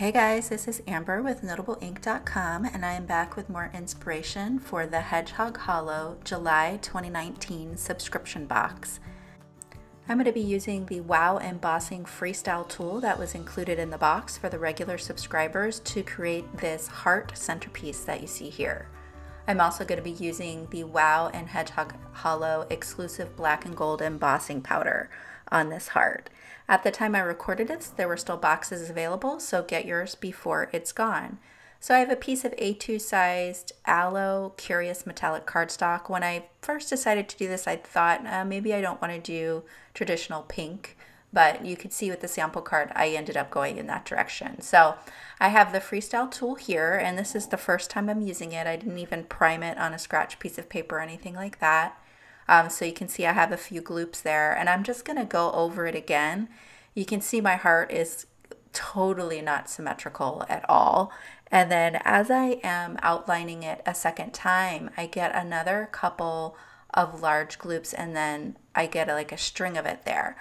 Hey guys, this is Amber with NotableInk.com and I am back with more inspiration for the Hedgehog Hollow July 2019 subscription box. I'm going to be using the Wow Embossing Freestyle tool that was included in the box for the regular subscribers to create this heart centerpiece that you see here. I'm also going to be using the Wow and Hedgehog Hollow exclusive black and gold embossing powder on this heart. At the time I recorded this, there were still boxes available, so get yours before it's gone. So I have a piece of A2 sized Aloe Curious metallic cardstock. When I first decided to do this, I thought maybe I don't want to do traditional pink, but you could see with the sample card I ended up going in that direction. So I have the Freestyle tool here, and this is the first time I'm using it. I didn't even prime it on a scratch piece of paper or anything like that. So you can see I have a few gloops there, and I'm just going to go over it again. You can see my heart is totally not symmetrical at all. And then as I am outlining it a second time, I get another couple of large gloops, and then I get like a string of it there.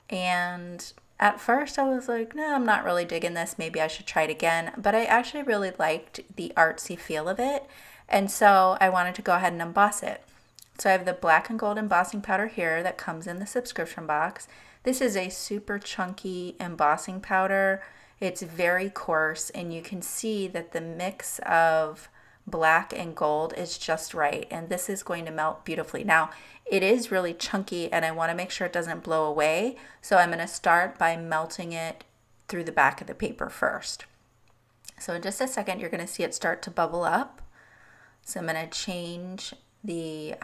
And at first I was like, no, I'm not really digging this. Maybe I should try it again. But I actually really liked the artsy feel of it. And so I wanted to go ahead and emboss it. So I have the black and gold embossing powder here that comes in the subscription box. This is a super chunky embossing powder. It's very coarse, and you can see that the mix of black and gold is just right, and this is going to melt beautifully. Now, it is really chunky, and I want to make sure it doesn't blow away, so I'm going to start by melting it through the back of the paper first. So in just a second, you're going to see it start to bubble up. So I'm going to change the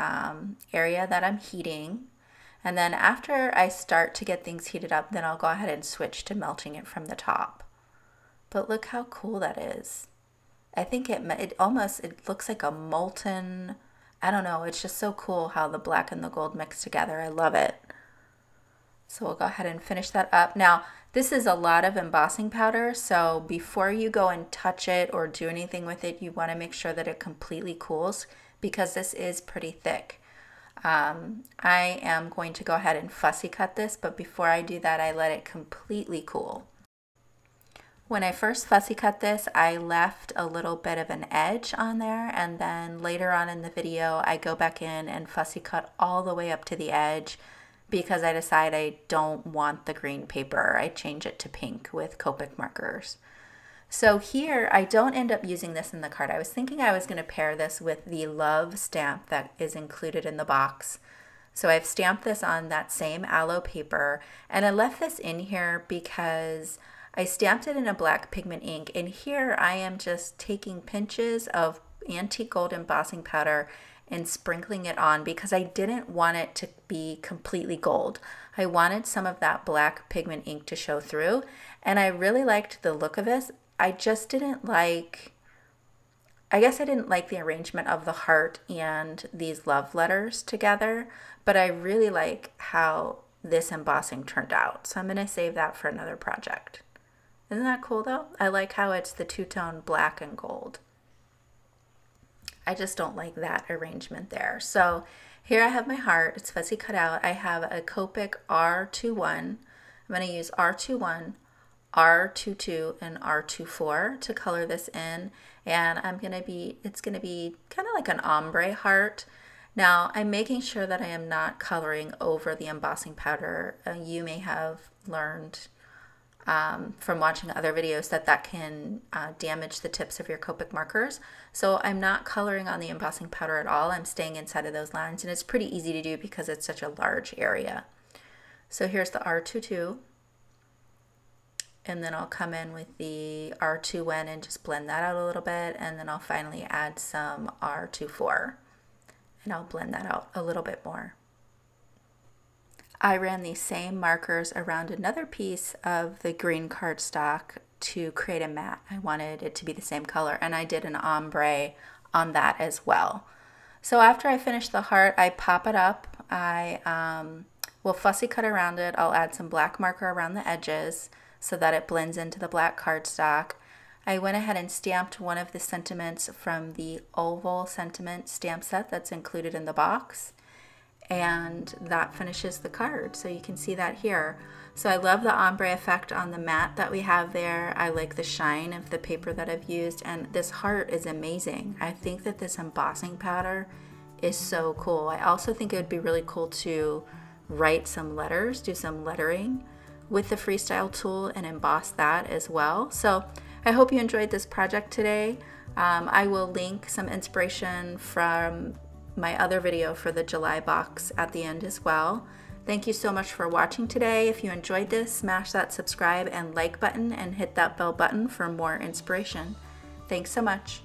area that I'm heating, and then after I start to get things heated up, then I'll go ahead and switch to melting it from the top. But look how cool that is. I think it looks like a molten, I don't know, it's just so cool how the black and the gold mix together. I love it. So we'll go ahead and finish that up. Now, this is a lot of embossing powder, so before you go and touch it or do anything with it, you want to make sure that it completely cools, because this is pretty thick. I am going to go ahead and fussy cut this, but before I do that, I let it completely cool. When I first fussy cut this, I left a little bit of an edge on there, and then later on in the video, I go back in and fussy cut all the way up to the edge because I decide I don't want the green paper. I change it to pink with Copic markers. So here, I don't end up using this in the card. I was thinking I was going to pair this with the Love stamp that is included in the box. So I've stamped this on that same aloe paper, and I left this in here because I stamped it in a black pigment ink, and here I am just taking pinches of antique gold embossing powder and sprinkling it on because I didn't want it to be completely gold. I wanted some of that black pigment ink to show through, and I really liked the look of this. I just didn't like, I guess I didn't like the arrangement of the heart and these love letters together, but I really like how this embossing turned out. So I'm going to save that for another project. Isn't that cool though? I like how it's the two-tone black and gold. I just don't like that arrangement there. So here I have my heart. It's fussy cut out. I have a Copic R21. I'm going to use R21, R22 and R24 to color this in, and it's going to be kind of like an ombre heart. Now I'm making sure that I am not coloring over the embossing powder. You may have learned from watching other videos that can damage the tips of your Copic markers. So I'm not coloring on the embossing powder at all. I'm staying inside of those lines, and it's pretty easy to do because it's such a large area. So here's the R22. And then I'll come in with the R2N and just blend that out a little bit, and then I'll finally add some R24 and I'll blend that out a little bit more. I ran these same markers around another piece of the green cardstock to create a matte. I wanted it to be the same color, and I did an ombre on that as well. So after I finish the heart, I pop it up. I will fussy cut around it. I'll add some black marker around the edges so that it blends into the black cardstock. I went ahead and stamped one of the sentiments from the oval sentiment stamp set that's included in the box. and that finishes the card. So you can see that here. So I love the ombre effect on the mat that we have there. I like the shine of the paper that I've used, and this heart is amazing. I think that this embossing powder is so cool. I also think it would be really cool to write some letters, do some lettering with the Freestyle tool and emboss that as well. So I hope you enjoyed this project today. I will link some inspiration from my other video for the July box at the end as well. Thank you so much for watching today. If you enjoyed this, smash that subscribe and like button and hit that bell button for more inspiration. Thanks so much.